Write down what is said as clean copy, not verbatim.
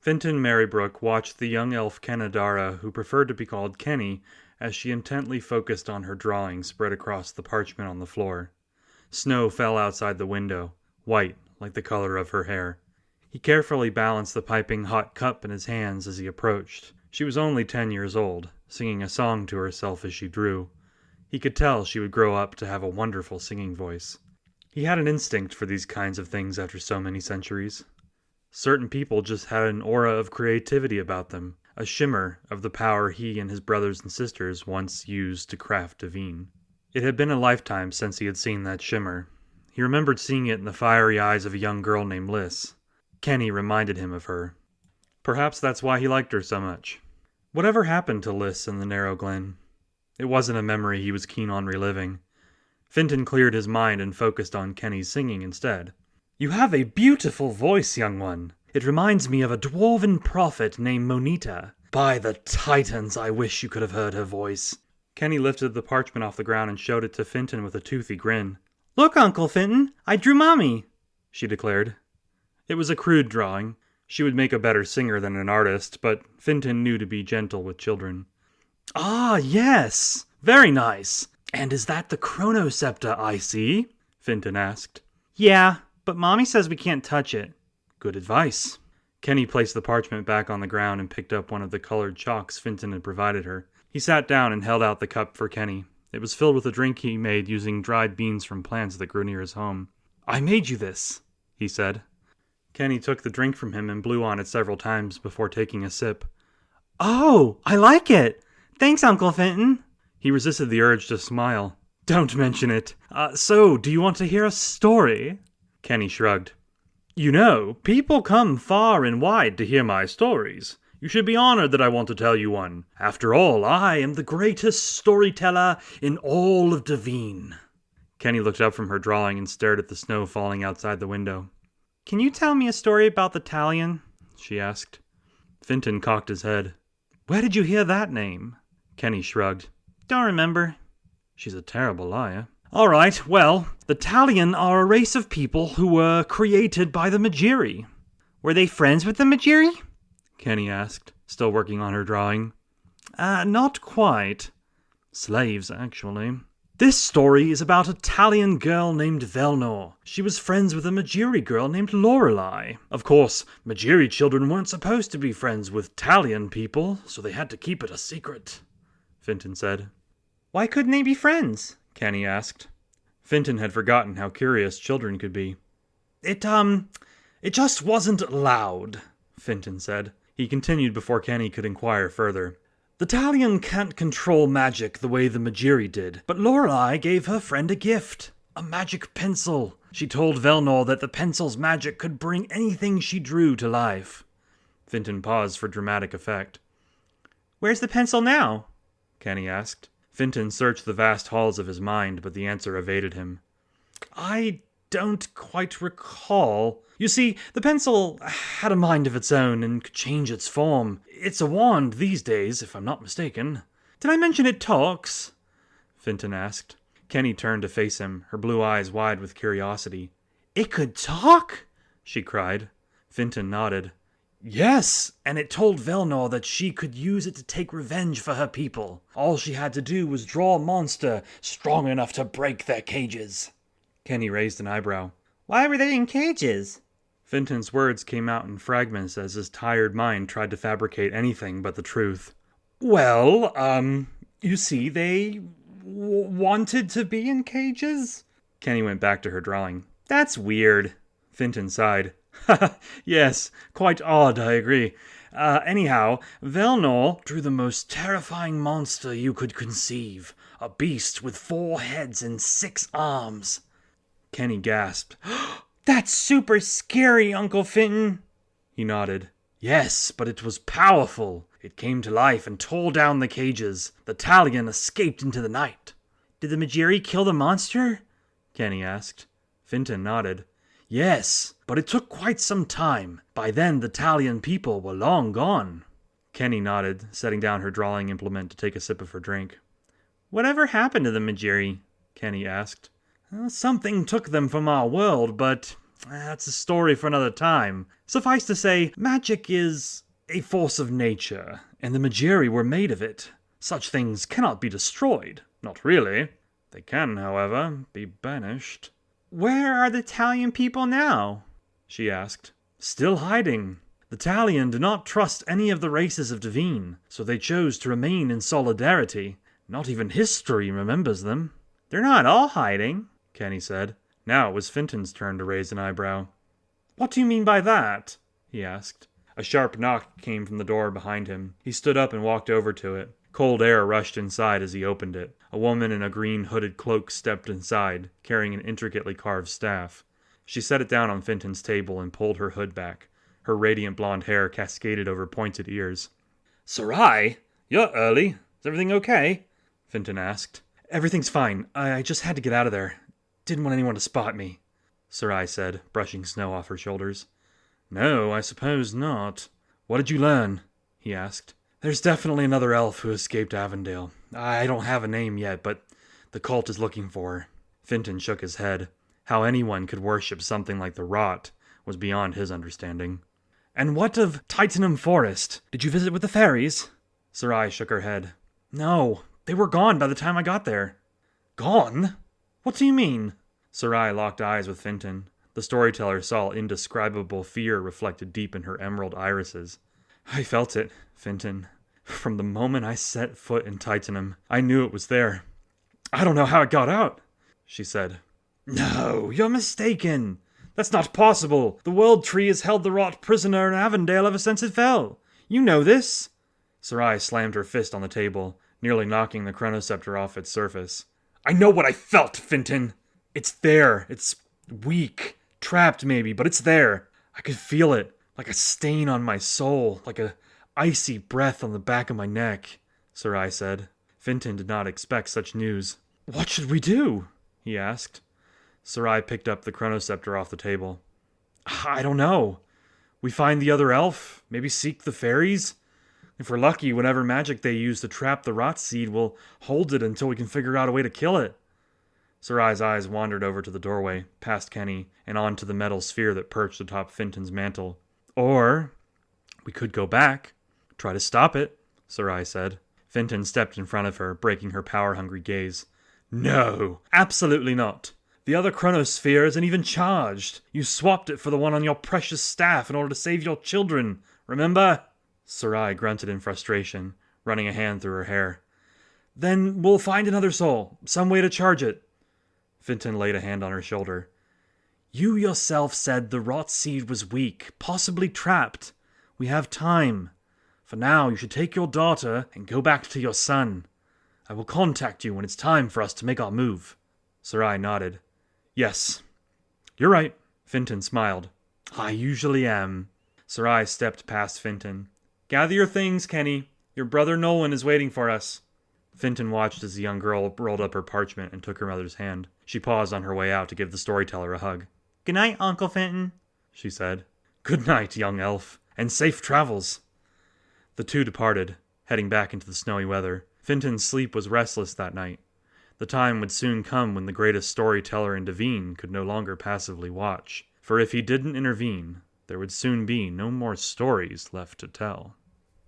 Finton Marybrook watched the young elf Kenadara, who preferred to be called Kenny, as she intently focused on her drawing spread across the parchment on the floor. Snow fell outside the window, white like the color of her hair. He carefully balanced the piping hot cup in his hands as he approached. She was only 10 years old, singing a song to herself as she drew. He could tell she would grow up to have a wonderful singing voice. He had an instinct for these kinds of things after so many centuries. Certain people just had an aura of creativity about them, a shimmer of the power he and his brothers and sisters once used to craft Devine. It had been a lifetime since he had seen that shimmer. He remembered seeing it in the fiery eyes of a young girl named Liz. Kenny reminded him of her. Perhaps that's why he liked her so much. Whatever happened to Liz in the narrow glen? It wasn't a memory he was keen on reliving. Finton cleared his mind and focused on Kenny's singing instead. "You have a beautiful voice, young one. It reminds me of a dwarven prophet named Monita. By the Titans, I wish you could have heard her voice." Kenny lifted the parchment off the ground and showed it to Finton with a toothy grin. "Look, Uncle Finton, I drew Mommy," she declared. It was a crude drawing. She would make a better singer than an artist, but Finton knew to be gentle with children. "Ah, yes! Very nice. And is that the chronoscepter I see?" Finton asked. "Yeah, but Mommy says we can't touch it." "Good advice." Kenny placed the parchment back on the ground and picked up one of the colored chalks Finton had provided her. He sat down and held out the cup for Kenny. It was filled with a drink he made using dried beans from plants that grew near his home. "I made you this," he said. Kenny took the drink from him and blew on it several times before taking a sip. "Oh, I like it! Thanks, Uncle Finton." He resisted the urge to smile. "Don't mention it. So, do you want to hear a story?" Kenny shrugged. "You know, people come far and wide to hear my stories. You should be honored that I want to tell you one. After all, I am the greatest storyteller in all of Devine." Kenny looked up from her drawing and stared at the snow falling outside the window. "Can you tell me a story about the Talion?" she asked. Finton cocked his head. "Where did you hear that name?" Kenny shrugged. "Don't remember." "She's a terrible liar." "All right, well, the Talion are a race of people who were created by the Magiri." "Were they friends with the Magiri?" Kenny asked, still working on her drawing. Not quite. Slaves, actually. This story is about a Talion girl named Velnor. She was friends with a Magiri girl named Lorelei. Of course, Magiri children weren't supposed to be friends with Talion people, so they had to keep it a secret," Finton said. "Why couldn't they be friends?" Kenny asked. Finton had forgotten how curious children could be. It just wasn't allowed," Finton said. He continued before Kenny could inquire further. "The Talion can't control magic the way the Magiri did, but Lorelei gave her friend a gift. A magic pencil. She told Velnor that the pencil's magic could bring anything she drew to life." Finton paused for dramatic effect. "Where's the pencil now?" Kenny asked. Finton searched the vast halls of his mind, but the answer evaded him. "I don't quite recall. You see, the pencil had a mind of its own and could change its form. It's a wand these days, if I'm not mistaken." "Did I mention it talks?" Finton asked. Kenny turned to face him, her blue eyes wide with curiosity. "It could talk?" she cried. Finton nodded. "Yes, and it told Velnor that she could use it to take revenge for her people. All she had to do was draw a monster strong enough to break their cages." Kenny raised an eyebrow. "Why were they in cages?" Finton's words came out in fragments as his tired mind tried to fabricate anything but the truth. "Well, you see, they wanted to be in cages?" Kenny went back to her drawing. "That's weird." Finton sighed. "Yes, quite odd, I agree. Anyhow, Velnor drew the most terrifying monster you could conceive. A beast with 4 heads and 6 arms. Kenny gasped. "That's super scary, Uncle Finton." He nodded. "Yes, but it was powerful. It came to life and tore down the cages. The Talion escaped into the night." "Did the Magiri kill the monster?" Kenny asked. Finton nodded. "Yes, but it took quite some time. By then, the Talion people were long gone." Kenny nodded, setting down her drawing implement to take a sip of her drink. "Whatever happened to the Magiri?" Kenny asked. "Something took them from our world, but That's a story for another time. Suffice to say, magic is a force of nature, and the Magiri were made of it. Such things cannot be destroyed. Not really. They can, however, be banished. Where are the Talion people now? She asked. Still hiding. The Talion do not trust any of the races of Devine, so they chose to remain in solidarity. Not even history remembers them. They're not all hiding, Kenny said. Now it was Finton's turn to raise an eyebrow. What do you mean by that? He asked. A sharp knock came from the door behind him. He stood up and walked over to it. Cold air rushed inside as he opened it. A woman in a green hooded cloak stepped inside, carrying an intricately carved staff. She set it down on Finton's table and pulled her hood back. Her radiant blonde hair cascaded over pointed ears. Sarai? You're early. Is everything okay? Finton asked. Everything's fine. I just had to get out of there. Didn't want anyone to spot me, Sarai said, brushing snow off her shoulders. No, I suppose not. What did you learn? He asked. There's definitely another elf who escaped Avondale. I don't have a name yet, but the cult is looking for her. Finton shook his head. How anyone could worship something like the rot was beyond his understanding. And what of Titanum Forest? Did you visit with the fairies? Sarai shook her head. No, they were gone by the time I got there. Gone? What do you mean? Sarai locked eyes with Finton. The storyteller saw indescribable fear reflected deep in her emerald irises. I felt it, Finton. From the moment I set foot in Titanum, I knew it was there. I don't know how it got out, she said. No, you're mistaken. That's not possible. The World Tree has held the rot prisoner in Avondale ever since it fell. You know this. Sarai slammed her fist on the table, nearly knocking the chronoceptor off its surface. I know what I felt, Finton. It's there. It's weak. Trapped, maybe, but it's there. I could feel it, like a stain on my soul, like a icy breath on the back of my neck, Sarai said. Finton did not expect such news. What should we do? He asked. Sarai picked up the chronoceptor off the table. I don't know. We find the other elf, maybe seek the fairies. If we're lucky, whatever magic they use to trap the rot seed will hold it until we can figure out a way to kill it. Sarai's eyes wandered over to the doorway, past Kenny, and on to the metal sphere that perched atop Finton's mantle. Or we could go back. Try to stop it, Sarai said. Finton stepped in front of her, breaking her power-hungry gaze. No, absolutely not. The other chronosphere isn't even charged. You swapped it for the one on your precious staff in order to save your children, remember? Sarai grunted in frustration, running a hand through her hair. Then we'll find another soul, some way to charge it. Finton laid a hand on her shoulder. You yourself said the rot seed was weak, possibly trapped. We have time. For now, you should take your daughter and go back to your son. I will contact you when it's time for us to make our move. Sarai nodded. Yes. You're right. Finton smiled. I usually am. Sarai stepped past Finton. Gather your things, Kenny. Your brother Nolan is waiting for us. Finton watched as the young girl rolled up her parchment and took her mother's hand. She paused on her way out to give the storyteller a hug. Good night, Uncle Finton, she said. Good night, young elf, and safe travels. The two departed, heading back into the snowy weather. Finton's sleep was restless that night. The time would soon come when the greatest storyteller in Devine could no longer passively watch, for if he didn't intervene, there would soon be no more stories left to tell.